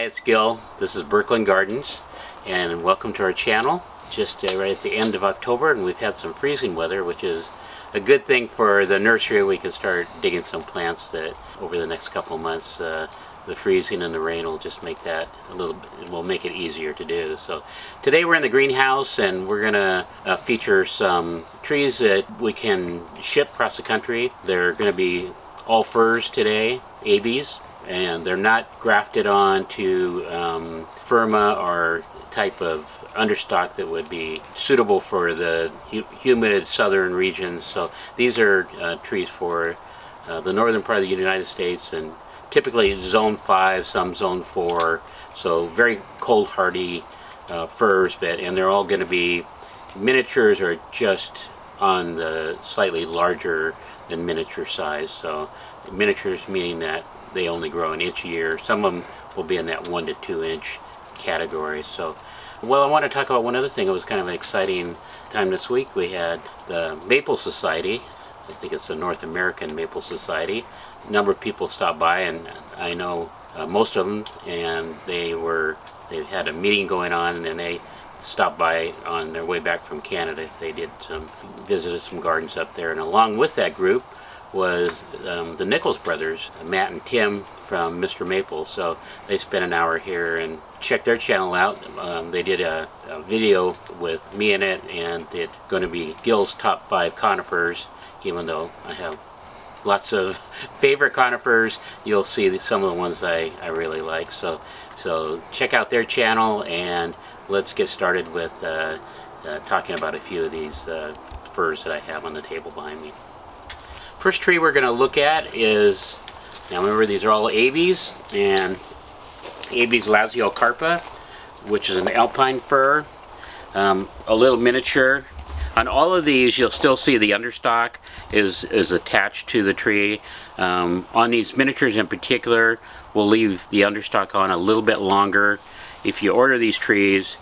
it's Gil. This is Burkland Gardens, and welcome to our channel. Just right at the end of October, and we've had some freezing weather, which is a good thing for the nursery. We can start digging some plants that over the next couple of months, the freezing and the rain will just make that a little bit, will make it easier to do. So today we're in the greenhouse, and we're gonna feature some trees that we can ship across the country. They're gonna be all firs today, ABs, and they're not grafted on to firma or type of understock that would be suitable for the humid southern regions. So these are trees for the northern part of the United States, and typically zone 5, some zone 4, so very cold hardy firs, and they're all going to be miniatures or just on the slightly larger than miniature size. So miniatures meaning that they only grow an inch a year. Some of them will be in that 1 to 2 inch category. So, well, I want to talk about one other thing. It was kind of an exciting time this week. We had the Maple Society. I think it's the North American Maple Society. A number of people stopped by, and I know most of them, and they had a meeting going on, and they stopped by on their way back from Canada. They visited some gardens up there, and along with that group was the Nichols brothers, Matt and Tim from Mr. Maple. So they spent an hour here, and check their channel out. They did a video with me in it, and it's going to be Gil's top 5 conifers. Even though I have lots of favorite conifers, you'll see some of the ones I really like. So check out their channel, and let's get started with talking about a few of these firs that I have on the table behind me. First tree we're going to look at is, now remember these are all ABs, and AB's Laiocarpa, which is an Alpine fir, a little miniature. On all of these you'll still see the understock is attached to the tree. On these miniatures in particular, we'll leave the understock on a little bit longer. If you order these trees,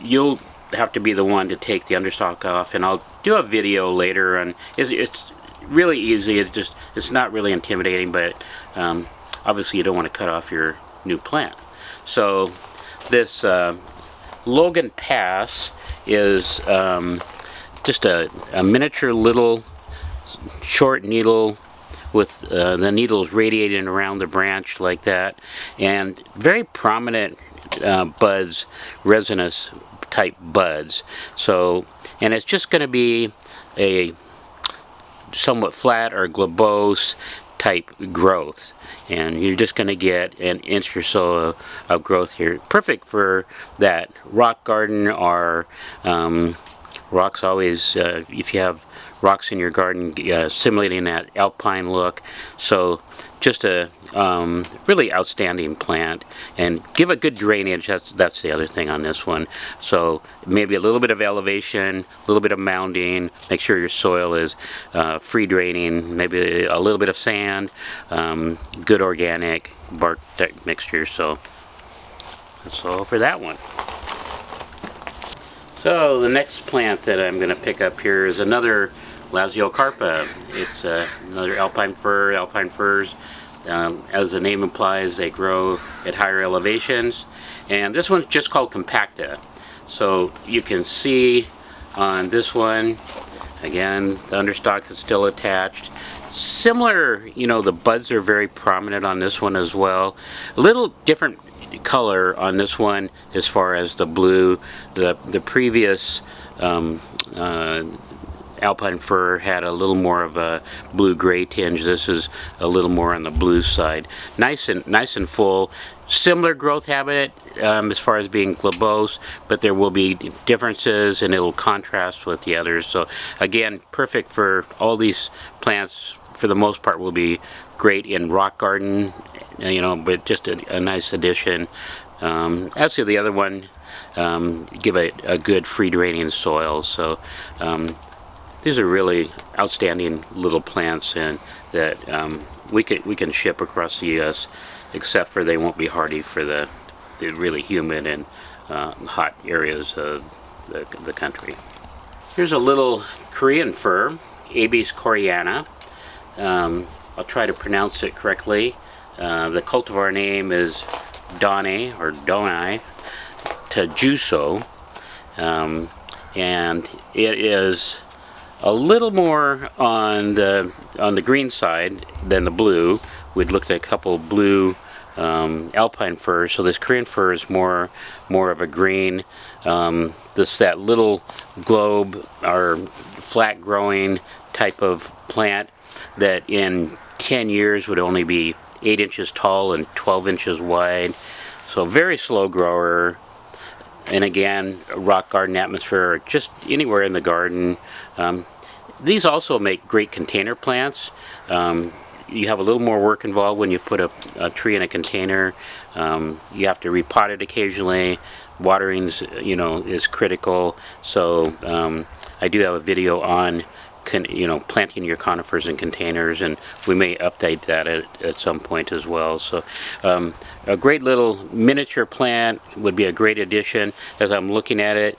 you'll have to be the one to take the understock off, and I'll do a video later, and it's really easy. It's not really intimidating, but obviously you don't want to cut off your new plant. So this Logan Pass is just a miniature little short needle with the needles radiating around the branch like that, and very prominent buds, resinous type buds. So, and it's just going to be a somewhat flat or globose type growth, and you're just going to get an inch or so of growth here. Perfect for that rock garden, or rocks always, if you have rocks in your garden, simulating that alpine look. So just a really outstanding plant, and give it good drainage. That's the other thing on this one. So maybe a little bit of elevation, a little bit of mounding. Make sure your soil is free draining, maybe a little bit of sand, good organic bark mixture. So that's all for that one. So the next plant that I'm going to pick up here is another Laiocarpa. It's another Alpine fir. Alpine firs, as the name implies, they grow at higher elevations, and this one's just called Compacta. So you can see on this one, again, the understock is still attached. Similar, you know, the buds are very prominent on this one as well. A little different color on this one as far as the blue. The previous Alpine fir had a little more of a blue-gray tinge. This is a little more on the blue side. Nice and full. Similar growth habit as far as being globose, but there will be differences, and it'll contrast with the others. So again, perfect for all these plants. For the most part, will be great in rock garden, you know, but just a nice addition. As to the other one, give it a good free draining soil. So these are really outstanding little plants, and that we can ship across the U.S., except for they won't be hardy for the really humid and hot areas of the country. Here's a little Korean fir, Abies koreana. I'll try to pronounce it correctly. The cultivar name is Donai or Donai Tajuso, and it is a little more on the green side than the blue. We'd looked at a couple blue Alpine firs, so this Korean fir is more of a green. That little globe or flat growing type of plant that in 10 years would only be 8 inches tall and 12 inches wide. So very slow grower. And again, rock garden atmosphere, just anywhere in the garden. These also make great container plants. You have a little more work involved when you put a tree in a container. You have to repot it occasionally. Watering's, is critical. So I do have a video on planting your conifers in containers, and we may update that at some point as well. So a great little miniature plant would be a great addition. As I'm looking at it,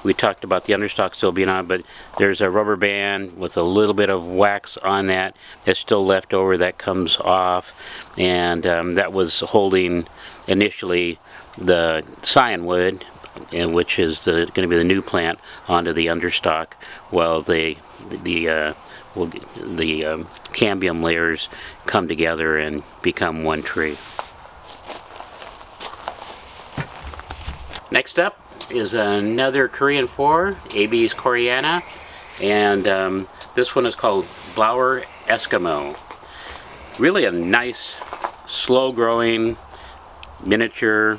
we talked about the understock still being on, but there's a rubber band with a little bit of wax on that's still left over that comes off, and that was holding initially the scionwood, which is going to be the new plant, onto the understock, while the cambium layers come together and become one tree. Next up is another Korean fir, Abies koreana, and this one is called Flower Eskimo. Really a nice, slow-growing, miniature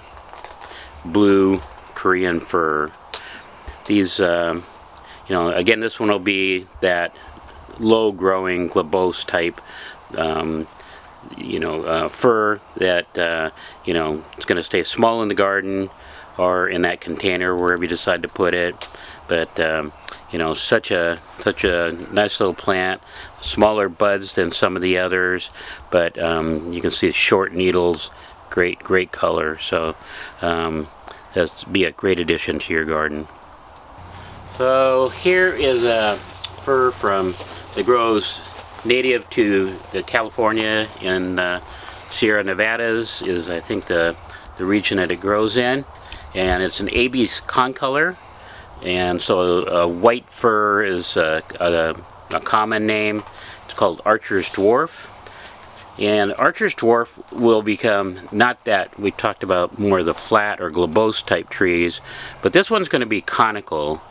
blue Korean fir. These, again, this one will be that low-growing globose type, fir that it's going to stay small in the garden or in that container wherever you decide to put it. But such a nice little plant. Smaller buds than some of the others, but you can see short needles, great color. So that'd be a great addition to your garden. So here is a fir that grows native to California in Sierra Nevadas, is I think the region that it grows in, and it's an Abies Concolor, and so a white fir is a common name. It's called Archer's Dwarf. And Archer's Dwarf will become, not that we talked about more of the flat or globose type trees, but this one's going to be conical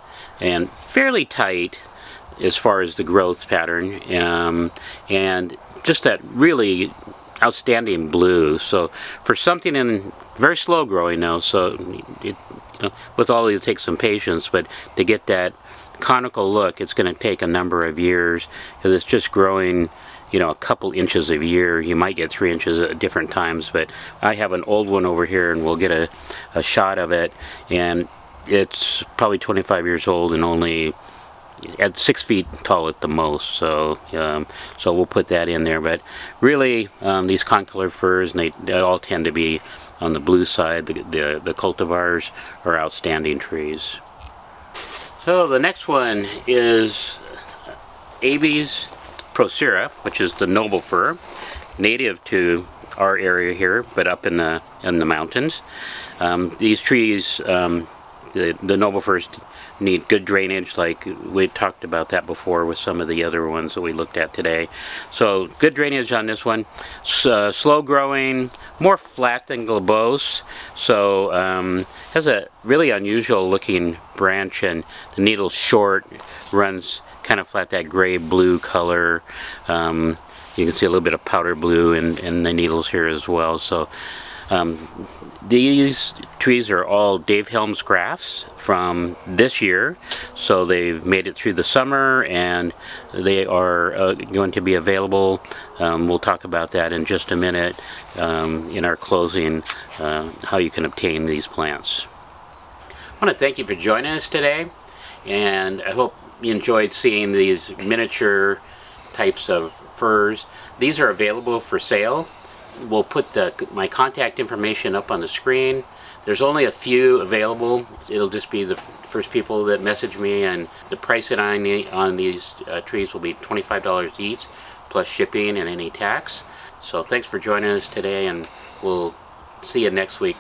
and fairly tight as far as the growth pattern, and just that really outstanding blue. So for something in very slow growing now, so with all these it takes some patience, but to get that conical look, it's going to take a number of years, because it's just growing a couple inches a year. You might get 3 inches at different times, but I have an old one over here, and we'll get a shot of it, and it's probably 25 years old and only at 6 feet tall at the most. So so we'll put that in there. But really, these concolor firs, and they all tend to be on the blue side. The cultivars are outstanding trees. So the next one is Abies Proera, which is the noble fir, native to our area here, but up in the mountains. These trees, the noble firs, need good drainage, like we talked about that before with some of the other ones that we looked at today. So good drainage on this one. Slow growing, more flat than globose, so has a really unusual looking branch, and the needle's short, runs kind of flat, that gray blue color. You can see a little bit of powder blue in the needles here as well. So these trees are all Dave Helms grafts from this year, so they've made it through the summer, and they are going to be available. We'll talk about that in just a minute in our closing, how you can obtain these plants. I want to thank you for joining us today, and I hope you enjoyed seeing these miniature types of firs. These are available for sale. We'll put my contact information up on the screen. There's only a few available. It'll just be the first people that message me, and the price on these trees will be $25 each, plus shipping and any tax. So thanks for joining us today, and we'll see you next week.